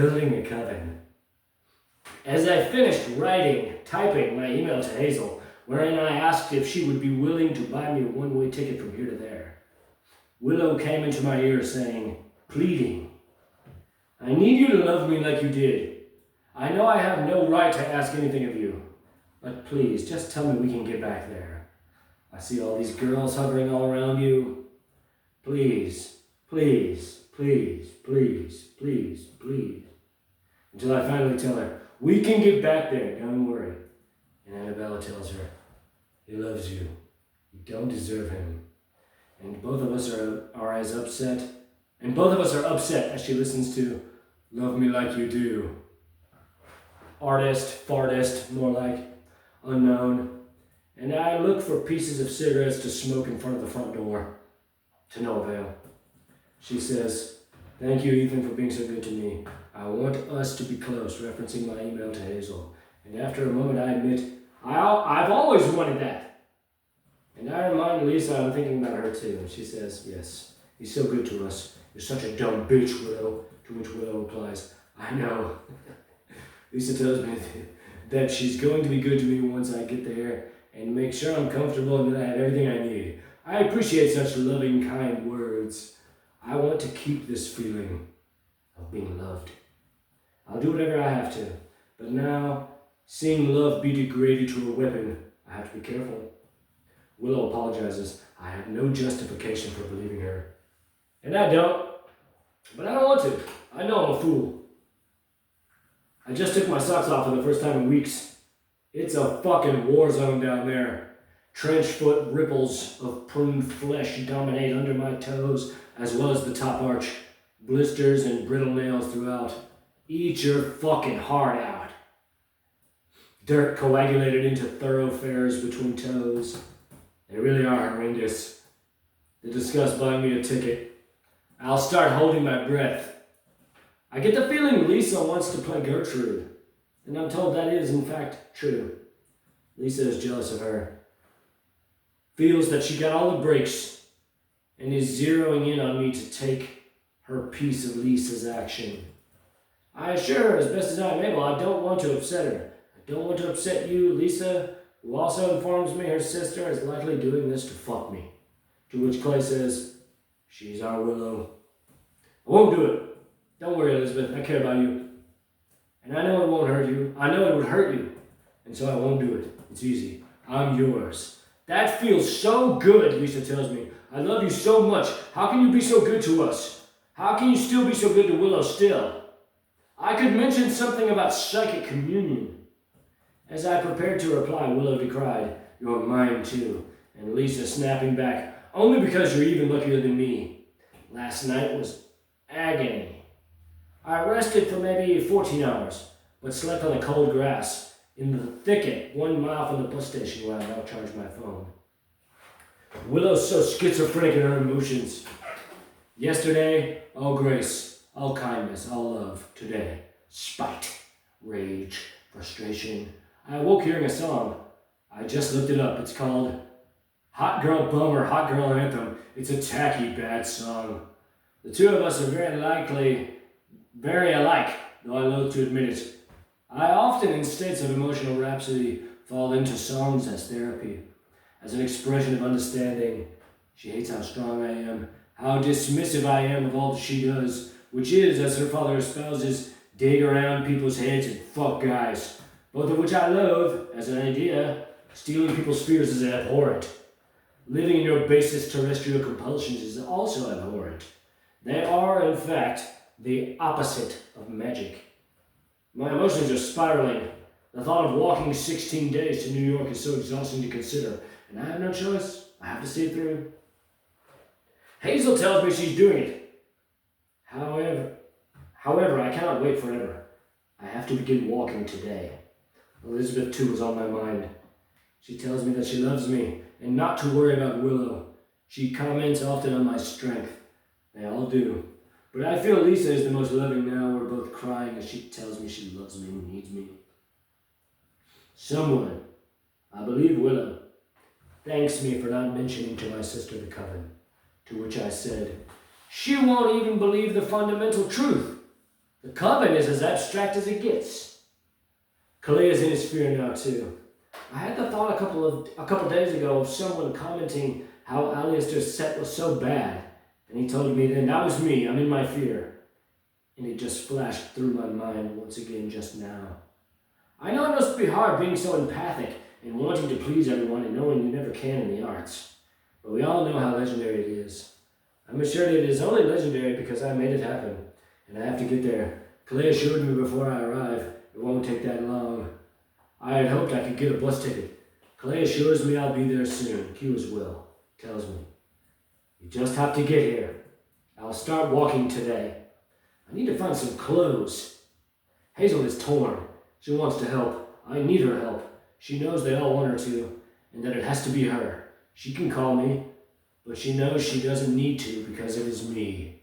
Building a coven. As I finished typing my email to Hazel, wherein I asked if she would be willing to buy me a one-way ticket from here to there, Willow came into my ear saying, pleading, I need you to love me like you did. I know I have no right to ask anything of you, but please, just tell me we can get back there. I see all these girls hovering all around you. Please, please, please, please, please, please. Until I finally tell her, we can get back there, don't worry. And Annabella tells her, he loves you. You don't deserve him. And both of us are as upset. And both of us are upset as she listens to Love Me Like You Do. Artist, fartist, more like, unknown. And I look for pieces of cigarettes to smoke in front of the front door. To no avail. She says, thank you, Ethan, for being so good to me. I want us to be close, referencing my email to Hazel. And after a moment, I admit, I've always wanted that. And I remind Lisa I'm thinking about her too. And she says, yes, he's so good to us. You're such a dumb bitch, Willow. To which Willow replies, I know. Lisa tells me that she's going to be good to me once I get there and make sure I'm comfortable and that I have everything I need. I appreciate such loving, kind words. I want to keep this feeling of being loved. I'll do whatever I have to. But now, seeing love be degraded to a weapon, I have to be careful. Willow apologizes. I have no justification for believing her. And I don't. But I don't want to. I know I'm a fool. I just took my socks off for the first time in weeks. It's a fucking war zone down there. Trench foot ripples of pruned flesh dominate under my toes, as well as the top arch. Blisters and brittle nails throughout. Eat your fucking heart out. Dirt coagulated into thoroughfares between toes. They really are horrendous. They discuss buying me a ticket. I'll start holding my breath. I get the feeling Lisa wants to play Gertrude, and I'm told that is, in fact, true. Lisa is jealous of her. Feels that she got all the breaks and is zeroing in on me to take her piece of Lisa's action. I assure her as best as I'm able I don't want to upset her. I don't want to upset you, Lisa, who also informs me her sister is likely doing this to fuck me. To which Clay says, she's our Willow. I won't do it. Don't worry, Elizabeth, I care about you. And I know it won't hurt you. I know it would hurt you. And so I won't do it. It's easy. I'm yours. That feels so good, Lisa tells me. I love you so much. How can you be so good to us? How can you still be so good to Willow still? I could mention something about psychic communion. As I prepared to reply, Willow decried, you're mine too. And Lisa snapping back, only because you're even luckier than me. Last night was agony. I rested for maybe 14 hours, but slept on the cold grass in the thicket 1 mile from the bus station where I now charge my phone. Willow's so schizophrenic in her emotions. Yesterday, all grace, all kindness, all love. Today, spite, rage, frustration. I awoke hearing a song. I just looked it up. It's called Hot Girl Bummer, Hot Girl Anthem. It's a tacky, bad song. The two of us are very alike, though I loathe to admit it. I often, in states of emotional rhapsody, fall into songs as therapy, as an expression of understanding. She hates how strong I am, how dismissive I am of all that she does, which is, as her father espouses, dig around people's heads and fuck guys, both of which I loathe as an idea. Stealing people's fears is abhorrent. Living in your basest terrestrial compulsions is also abhorrent. They are, in fact, the opposite of magic. My emotions are spiraling. The thought of walking 16 days to New York is so exhausting to consider, and I have no choice. I have to see it through. Hazel tells me she's doing it. However, I cannot wait forever. I have to begin walking today. Elizabeth, too, is on my mind. She tells me that she loves me, and not to worry about Willow. She comments often on my strength. They all do. But I feel Lisa is the most loving now. We're both crying as she tells me she loves me and needs me. Someone, I believe Willow, thanks me for not mentioning to my sister the Coven. To which I said, she won't even believe the fundamental truth. The Coven is as abstract as it gets. Kalea's in his sphere now too. I had the thought a couple days ago of someone commenting how Alistair's set was so bad, and he told me then that was me, I'm in my fear. And it just flashed through my mind once again just now. I know it must be hard being so empathic and wanting to please everyone and knowing you never can in the arts, but we all know how legendary it is. I'm assured it is only legendary because I made it happen, and I have to get there. Clay assured me before I arrive it won't take that long. I had hoped I could get a bus ticket. Clay assures me I'll be there soon. Q as well. Tells me. You just have to get here. I'll start walking today. I need to find some clothes. Hazel is torn. She wants to help. I need her help. She knows they all want her to, and that it has to be her. She can call me, but she knows she doesn't need to because it is me.